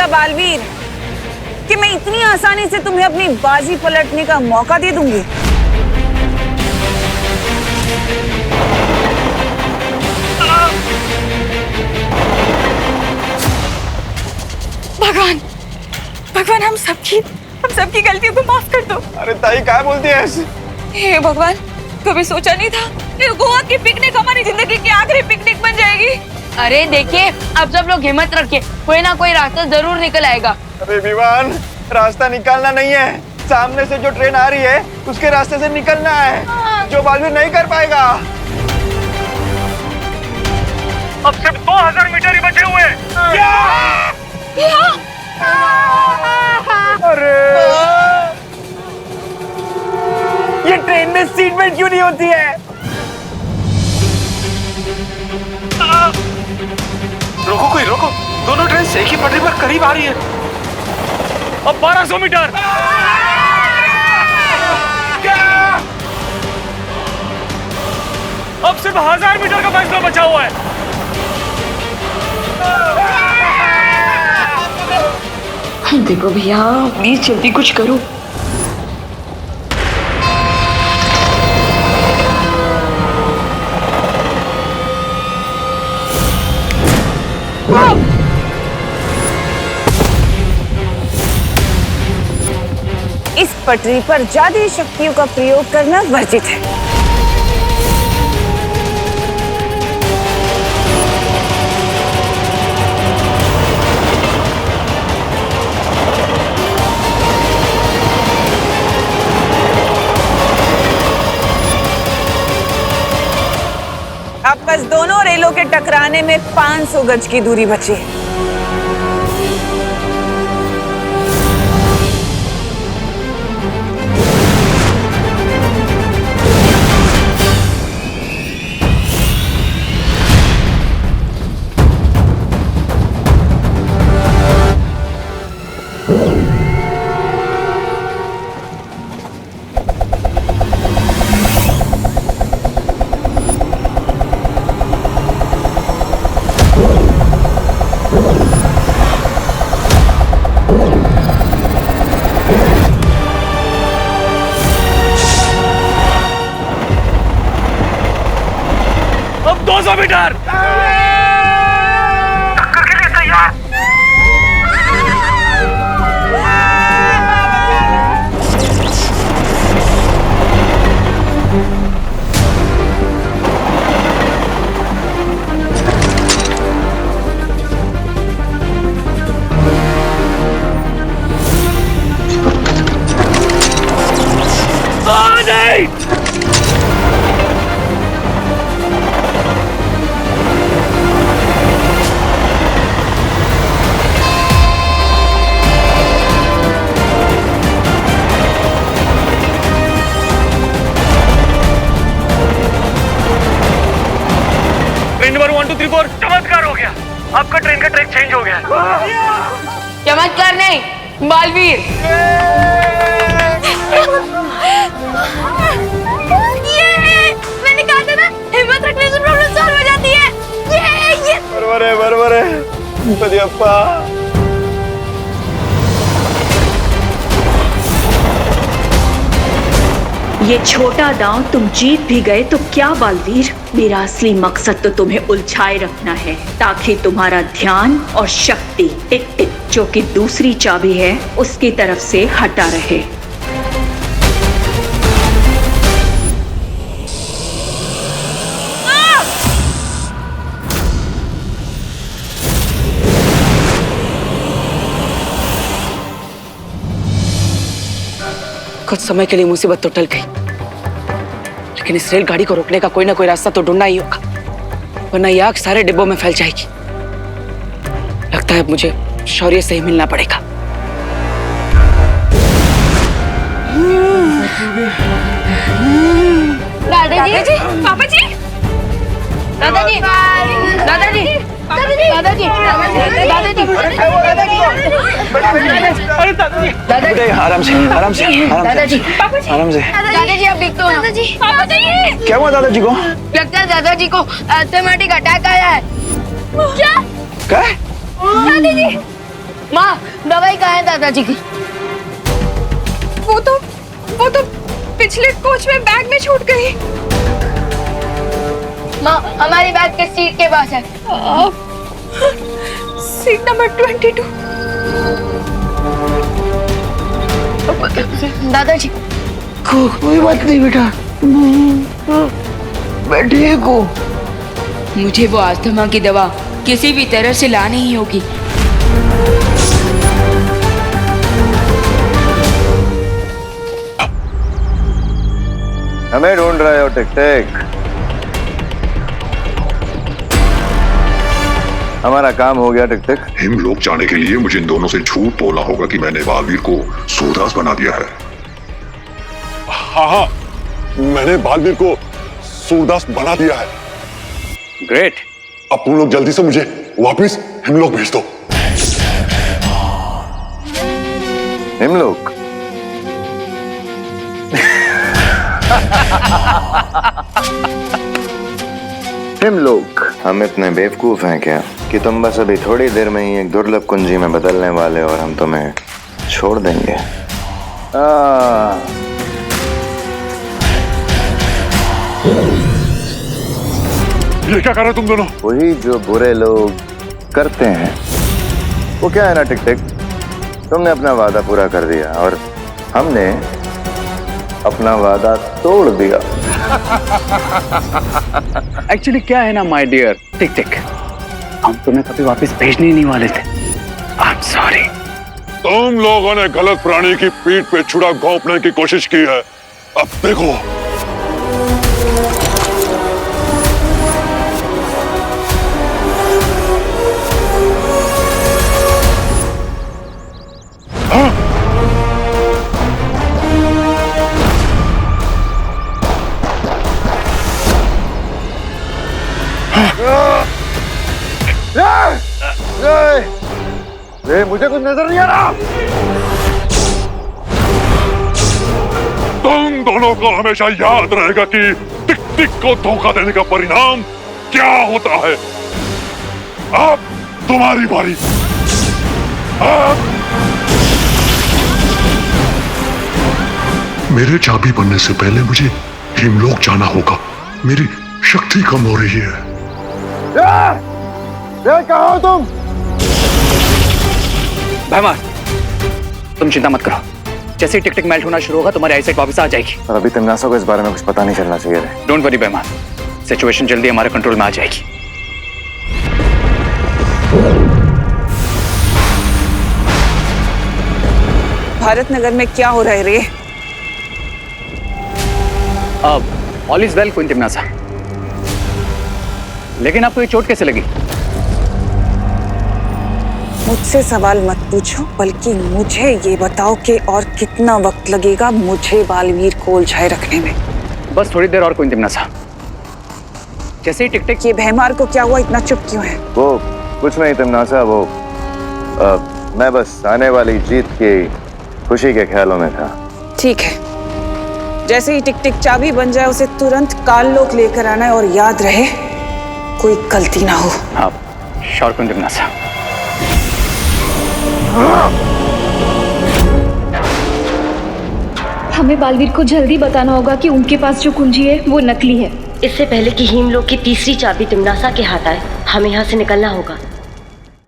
समझा बालवीर कि मैं इतनी आसानी से तुम्हें अपनी बाजी पलटने का मौका दे दूंगी? भगवान, भगवान हम सबकी गलतियों को माफ कर दो। अरे ताई क्या बोलती है ऐसे? हे भगवान, कभी सोचा नहीं था ये गोवा की पिकनिक हमारी जिंदगी की आखिरी पिकनिक बन जाएगी। अरे देखिए, अब सब लोग हिम्मत रखे, कोई ना कोई रास्ता जरूर निकल आएगा। अरे विवान, रास्ता निकालना नहीं है, सामने से जो ट्रेन आ रही है उसके रास्ते से निकलना है, जो बालवीर नहीं कर पाएगा। अब सिर्फ 2000 मीटर ही बचे हुए। अरे ये ट्रेन में सीट बेल्ट क्यों नहीं होती है? रोको कोई रोको, दोनों ट्रेन एक ही पटरी पर करीब आ रही है। अब 1200 मीटर। अब सिर्फ 1000 मीटर का फैसला बचा हुआ है। देखो भैया, प्लीज जल्दी कुछ करो। इस पटरी पर जादुई शक्तियों का प्रयोग करना वर्जित है। अब बस दोनों रेलों के टकराने में 500 गज की दूरी बची है। अब 200 मीटर। टक्कर के लिए तैयार। नहीं। ट्रेन नंबर 1 2 3 4 चमत्कार हो गया। आपका ट्रेन का ट्रैक चेंज हो गया। चमत्कार नहीं, बालवीर। मैंने कहा था ना, हिम्मत रखने से प्रॉब्लम सॉल्व हो जाती है। ये बरोबर है गणपतियप्पा। ये छोटा दांव तुम जीत भी गए तो क्या बालवीर, मेरा असली मकसद तो तुम्हें उलझाए रखना है ताकि तुम्हारा ध्यान और शक्ति टिक टिक जो कि दूसरी चाबी है उसकी तरफ से हटा रहे। कुछ समय के लिए मुसीबत तो टल गई, लेकिन इस रेलगाड़ी को रोकने का कोई ना कोई रास्ता तो ढूंढना ही होगा, वरना ये आग सारे डिब्बों में फैल जाएगी। लगता है अब मुझे शौर्य से ही मिलना पड़ेगा। दादाजी, पापा जी, दादाजी, दादाजी, दादाजी, दादाजी, दादाजी आराम से दादाजी, आराम से। दादाजी अब दिखते हो ना? पापा जी, क्या हुआ दादाजी को? लगता है दादाजी को एस्थेमेटिक अटैक आया है। क्या? क्या? दादाजी, माँ दवाई कहाँ है दादाजी की? वो तो पिछले कोच में बैग में छूट गई। माँ हमारी बैग के सीट के पास है। Seat number 22। दादाजी कोई बात नहीं बेटा, मैं ठीक हूँ। मुझे वो अस्थमा की दवा किसी भी तरह से लानी ही होगी। हमें ढूंढ रहे हो टिक टिक? हमारा काम हो गया टिक टिक। हिमलोक जाने के लिए मुझे इन दोनों से झूठ बोलना होगा कि मैंने बालवीर को सूरदास बना दिया है। हाँ, मैंने बालवीर को सूरदास बना दिया है। ग्रेट। अब तुम लोग जल्दी से मुझे वापस हिमलोक भेज दो। हिमलोक? हिमलोक? हम इतने बेवकूफ हैं क्या कि तुम बस अभी थोड़ी देर में ही एक दुर्लभ कुंजी में बदलने वाले और हम तुम्हें छोड़ देंगे। ये क्या कर रहे हो तुम दोनों? वही जो बुरे लोग करते हैं। वो क्या है ना टिक टिक, तुमने अपना वादा पूरा कर दिया और हमने अपना वादा तोड़ दिया। एक्चुअली क्या है ना माय डियर टिक टिक, हम तुम्हें कभी वापस भेजने ही नहीं वाले थे। I am sorry. तुम लोगों ने गलत प्राणी की पीठ पे छुरा घोंपने की कोशिश की है। अब देखो। मुझे कुछ नजर नहीं आ रहा। तुम दोनों को हमेशा याद रहेगा कि टिक टिक को धोखा देने का परिणाम क्या होता है। अब तुम्हारी बारी। मेरे चाबी बनने से पहले मुझे हिमलोक जाना होगा। मेरी शक्ति कम हो रही है। कहाँ हो तुम? भैमार, तुम चिंता मत करो, जैसे ही टिक टिक मेल्ट होना शुरू होगा तुम्हारी आईसाइट वापस आ जाएगी। और अभी तिमनासा को इस बारे में कुछ पता नहीं चलना चाहिए। डोंट वरी भैमार, सिचुएशन जल्दी हमारे कंट्रोल में आ जाएगी। भारत नगर में क्या हो रहा है रे? अब ऑल इज वेल क्वीन तिमनासा, लेकिन आपको ये चोट कैसे लगी? मुझसे सवाल मत पूछो, बल्कि मुझे ये बताओ कि और कितना वक्त लगेगा मुझे बालवीर को उलझाए रखने में। बस थोड़ी देर और क्वीन तिमनासा। जैसे ही टिक टिक। ये भैमार को क्या हुआ, इतना चुप क्यों है? वो कुछ नहीं तिमनासा, वो मैं बस आने वाली जीत की खुशी के ख्यालों में था। ठीक है, जैसे ही टिक टिक चाबी बन जाए उसे तुरंत काललोक लेकर आना है और याद रहे कोई गलती ना हो। हाँ, श्योर क्वीन तिमनासा। हमें बालवीर को जल्दी बताना होगा कि उनके पास जो कुंजी है वो नकली है। इससे पहले कि हिमलोक की तीसरी चाबी तिमनासा के हाथ आए, हमें यहाँ से निकलना होगा।